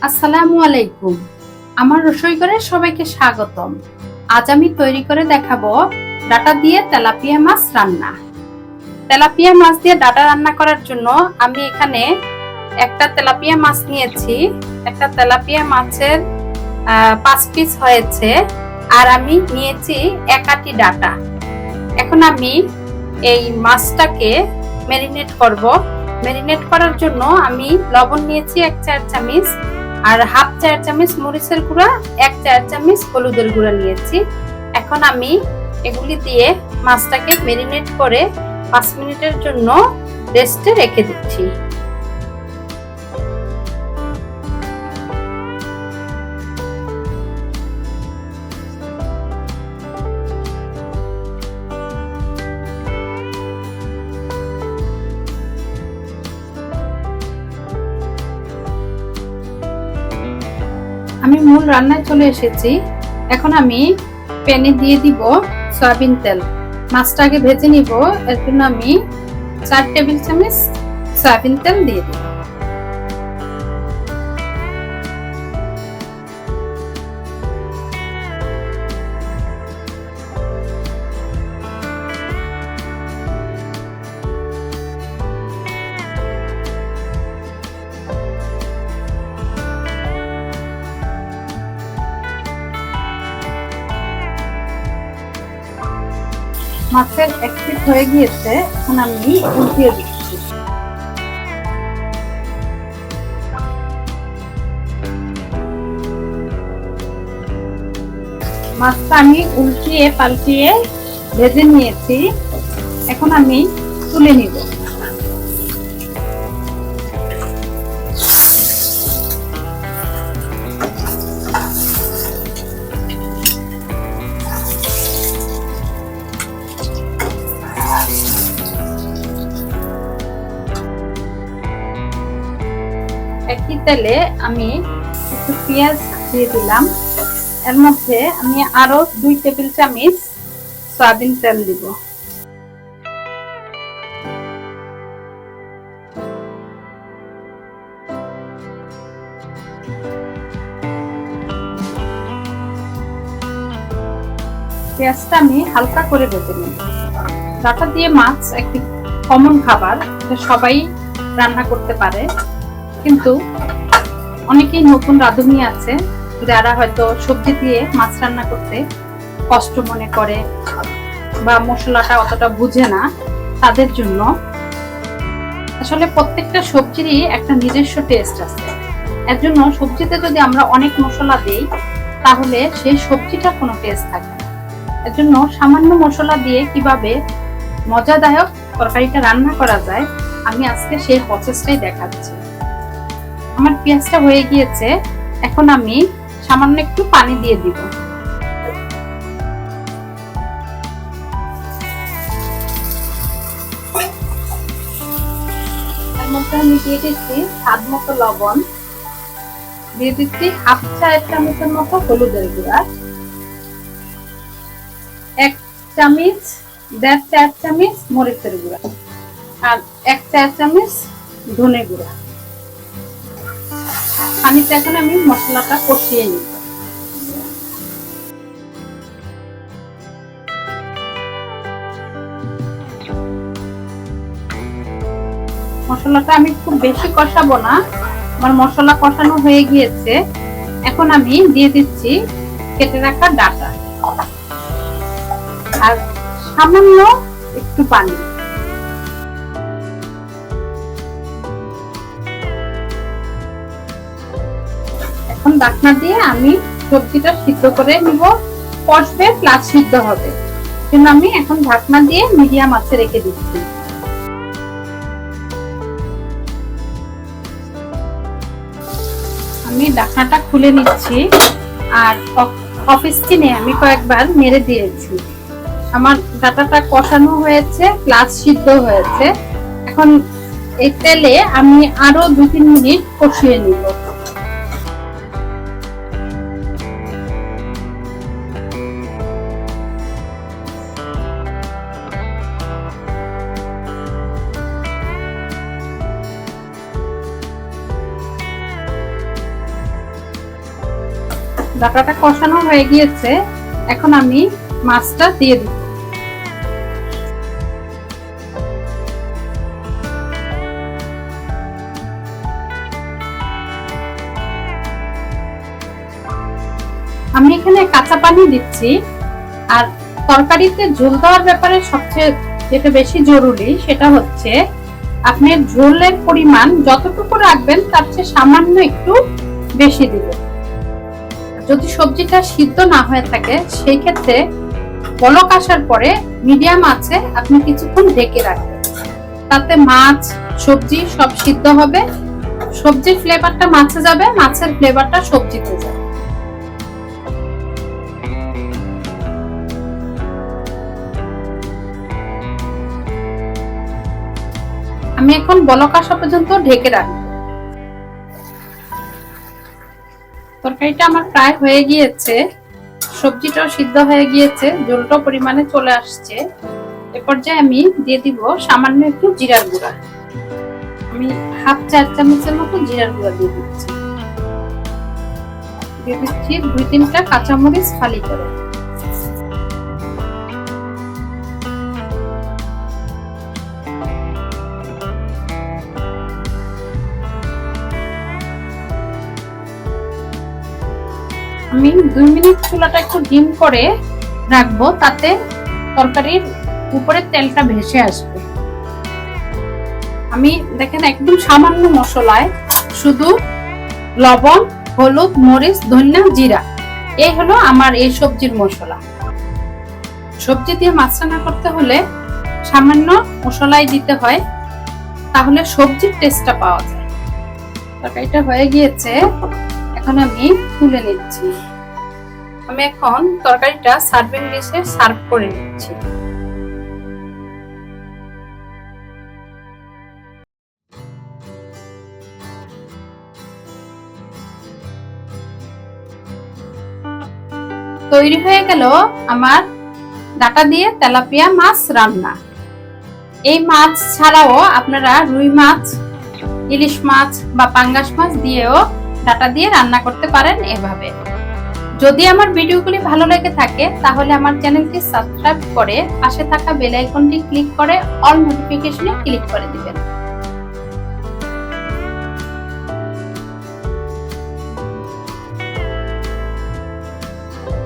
আসসালামু আলাইকুম। আমার রসইঘরে সবাইকে স্বাগতম। আজ আমি তৈরি করে দেখাবো ডাটা দিয়ে তেলাপিয়া মাছ রান্না। তেলাপিয়া মাছ দিয়ে ডাটা রান্না করার জন্য আমি এখানে একটা তেলাপিয়া মাছ নিয়েছি। একটা তেলাপিয়া মাছের 5 পিস হয়েছে, আর আমি নিয়েছি 1 আটি ডাটা। এখন আমি এই মাছটাকে ম্যারিনেট করব। ম্যারিনেট করার জন্য আমি লবণ নিয়েছি 1 চা চামচ, আর হাফ চা চামচ মরিচের গুঁড়া, 1 চা চামচ হলুদের গুঁড়া নিয়েছি। এখন আমি এগুলি দিয়ে মাছটাকে ম্যারিনেট করে 5 মিনিটের জন্য রেস্টে রেখে দিচ্ছি। আমি মূল রান্নায় চলে এসেছি। এখন আমি প্যানে দিয়ে দিব সয়াবিন তেল। মাছটাকে ভেজে নিব, এর জন্য আমি 4 টেবিল চামচ সয়াবিন তেল দিয়ে দিব। মাছের 1 পিস হয়ে গিয়েছে, এখন আমি উল্টিয়ে দিচ্ছি। মাছটা আমি উল্টিয়ে পাল্টিয়ে ভেজে নিয়েছি, এখন আমি তুলে নিব। একই তেলে আমি একটু পেঁয়াজ দিয়ে দিলাম, এর মধ্যে আমি আরো 2 টেবিল চামচ সয়াবিন তেল দিব। পেঁয়াজটা আমি হালকা করে ভেজে নিব। ডাটা দিয়ে মাছ একটি কমন খাবার, এটা সবাই রান্না করতে পারে, কিন্তু অনেকেই নতুন রাঁধুনি আছে যারা হয়তো সবজি দিয়ে মাছ রান্না করতে কষ্ট মনে করে বা মশলাটা অতটা বুঝে না। তাদের জন্য আসলে প্রত্যেকটা সবজিরই একটা নিজস্ব টেস্ট আছে। এর জন্য সবজিতে যদি আমরা অনেক মশলা দেই তাহলে সেই সবজিটার কোনো টেস্ট থাকে না। এর জন্য সামান্য মশলা দিয়ে কিভাবে মজাদায়ক তরকারিটা রান্না করা যায়, আমি আজকে সেই প্রসেসটাই দেখাচ্ছি। আমার পেঁয়াজটা হয়ে গিয়েছে, এখন আমি সামান্য একটু পানি দিয়ে দিব। এর মধ্যে আমি দিয়ে দিচ্ছি স্বাদ মতো লবণ, দিয়ে দিচ্ছি হাফ চা চামচের মতো হলুদের গুঁড়া, 1 চামচ 1.5 চা চামচ মরিচের গুঁড়া, আর 1 চা চামচ ধনে গুঁড়া। পানিতে এখন আমি মশলাটা কষিয়ে নিব। মশলাটা আমি খুব বেশি কষাবো না, আমার মশলা কষানো হয়ে গিয়েছে। এখন আমি দিয়ে দিচ্ছি কেটে রাখা ডাটা আর সামান্য একটু পানি। এখন ঢাকনা দিয়ে আমি সবজিটা সিদ্ধ করে নিব, কষবে প্লাস সিদ্ধ হবে, কিন্তু আমি এখন ঢাকনা দিয়ে মিডিয়াম আঁচে রেখে দিচ্ছি। আমি ঢাকনাটা খুলে নিচ্ছি, আর অফ স্কিনে আমি কয়েকবার নেড়ে দিয়েছি। আমার ডাটাটা কষানো হয়েছে প্লাস সিদ্ধ হয়েছে। এখন এই তেলে আমি আরো 2-3 মিনিট কষিয়ে নিব। ডাটাটা কষানো হয়ে গিয়েছে, এখন আমি মাছটা দিয়ে দিব। আমি এখানে কাঁচা পানি দিচ্ছি। আর তরকারিতে ঝোল দেওয়ার ব্যাপারে সবচেয়ে যেটা বেশি জরুরি সেটা হচ্ছে আপনি ঝোলের পরিমাণ যতটুকু রাখবেন তার চেয়ে সামান্য একটু বেশি দিবেন। যদি সবজিটা সিদ্ধ না হয়ে থাকে সেই ক্ষেত্রে বলক আসার পরে মিডিয়াম আঁচে আপনি কিছুক্ষণ ঢেকে রাখবেন, তাতে মাছ সবজি সব সিদ্ধ হবে, সবজির ফ্লেভারটা মাছে যাবে, মাছের ফ্লেভারটা সবজিতে যাবে। আমি এখন বলক আসা পর্যন্ত ঢেকে রাখবো। তরকারিটা আমার প্রায় হয়ে গিয়েছে, সবজিটাও সিদ্ধ হয়ে গিয়েছে, ঝোলটাও পরিমাণে চলে আসছে। এ পর্যায়ে আমি দিয়ে দিব সামান্য একটু জিরার গুঁড়া। আমি 1/2 চা চামচের মতো জিরার গুঁড়া দিয়ে দিচ্ছি। 2-3টা কাঁচামরিচ ফালি করে। আমি 2 মিনিট চুলাটা একটু ডিম করে রাখবো, তাতে তরকারির উপরে তেলটা ভেসে আসবে। আমি দেখেন একদম সামান্য মশলায় শুধু লবণ, হলুদ, মরিচ, ধনিয়া, জিরা, এই হলো আমার এই সবজির মশলা। সবজি দিয়ে মাছ রান্না করতে হলে সামান্য মশলাই দিতে হয়, তাহলে সবজির টেস্টটা পাওয়া যায়। তরকারিটা হয়ে গিয়েছে, এখন আমি তুলে নিচ্ছি। আমি এখন তরকারিটা সার্ভিং ডিশে সার্ভ করে নিচ্ছি। তৈরি হয়ে গেল আমার ডাটা দিয়ে তেলাপিয়া মাছ রান্না। এই মাছ ছাড়াও আপনারা রুই মাছ, ইলিশ মাছ বা পাঙ্গাস মাছ দিয়েও ডাটা দিয়ে রান্না করতে পারেন এভাবে। যদি আমার ভিডিওগুলি ভালো লেগে থাকে তাহলে আমার চ্যানেলটি সাবস্ক্রাইব করে পাশে থাকা বেল আইকনটি ক্লিক করে অল নোটিফিকেশনে ক্লিক করে দিবেন।